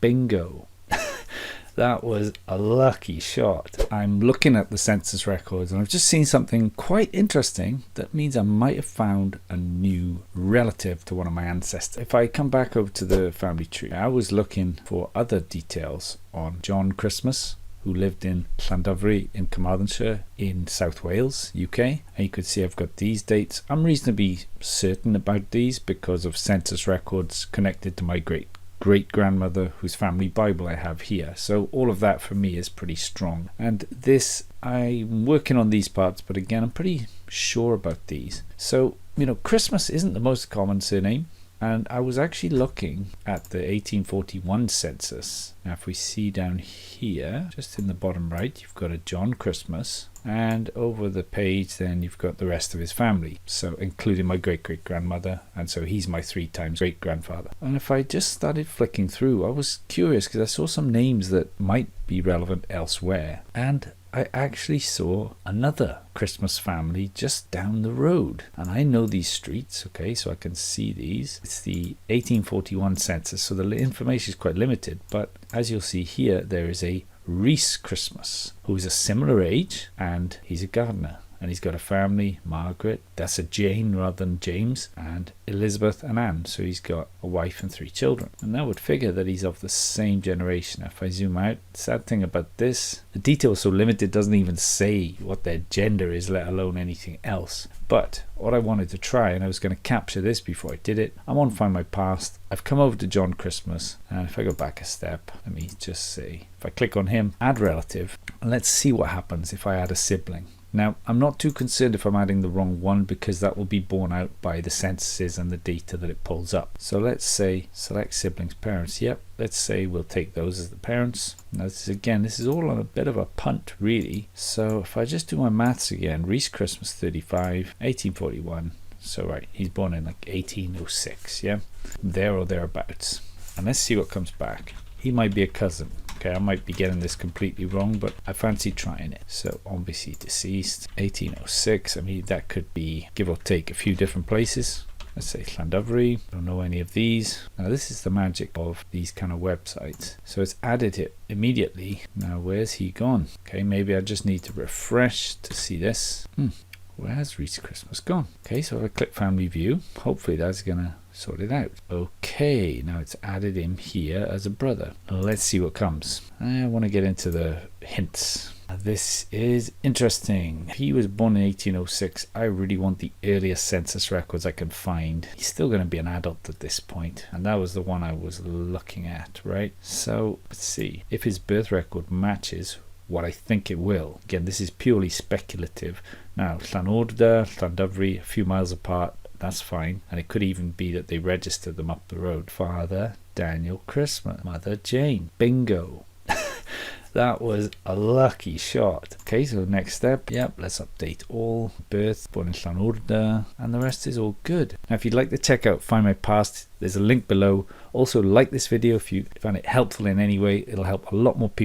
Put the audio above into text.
Bingo. That was a lucky shot. I'm looking at the census records and I've just seen something quite interesting that means I might have found a new relative to one of my ancestors. If I come back over to the family tree, I was looking for other details on John Christmas, who lived in Llandovery in Carmarthenshire in South Wales, UK. And you could see I've got these dates. I'm reasonably certain about these because of census records connected to my great-grandmother whose family Bible I have here. So all of that for me is pretty strong. And this, I'm working on these parts, but again, I'm pretty sure about these. So, you know, Christmas isn't the most common surname. And I was actually looking at the 1841 census. Now if we see down here, just in the bottom right, you've got a John Christmas. And over the page then you've got the rest of his family. So including my great-great-grandmother. And so he's my 3 times great-grandfather. And if I just started flicking through, I was curious because I saw some names that might be relevant elsewhere. And I actually saw another Christmas family just down the road. And I know these streets, okay, so I can see these. It's the 1841 census, so the information is quite limited. But as you'll see here, there is a Reese Christmas, who is a similar age, and he's a gardener. And he's got a family, Margaret, that's a Jane rather than James, and Elizabeth and Anne. So he's got a wife and 3 children. And that would figure that he's of the same generation. If I zoom out, sad thing about this, the detail is so limited, it doesn't even say what their gender is, let alone anything else. But what I wanted to try, and I was going to capture this before I did it, I want to find my past. I've come over to John Christmas, and if I go back a step, let me just say, if I click on him, add relative, and let's see what happens if I add a sibling. Now, I'm not too concerned if I'm adding the wrong one because that will be borne out by the censuses and the data that it pulls up. So let's say select siblings, parents. Yep, let's say we'll take those as the parents. Now this is all on a bit of a punt really. So if I just do my maths again, Reese Christmas 35, 1841. So right, he's born in like 1806, yeah? There or thereabouts. And let's see what comes back. He might be a cousin. Okay, I might be getting this completely wrong, but I fancy trying it. So obviously deceased, 1806. I mean, that could be give or take a few different places. Let's say Llandovery. Don't know any of these. Now this is the magic of these kind of websites. So it's added it immediately. Now where's he gone? Okay, maybe I just need to refresh to see this. Where has Reese Christmas gone? Okay, so if I click family view, hopefully that's gonna sort it out. Okay, now it's added him here as a brother. Let's see what comes. I want to get into the hints. This is interesting. He was born in 1806. I really want the earliest census records I can find. He's still going to be an adult at this point, and that was the one I was looking at, right? So let's see if his birth record matches what I think it will. Again, this is purely speculative. Now, Llanordda, Llandovery, a few miles apart, that's fine. And it could even be that they registered them up the road. Father Daniel Christmas, Mother Jane. Bingo. That was a lucky shot. Okay, so next step, yep, let's update all. Birth, born in Llanordda, and the rest is all good. Now, if you'd like to check out Find My Past, there's a link below. Also, like this video if you found it helpful in any way. It'll help a lot more people.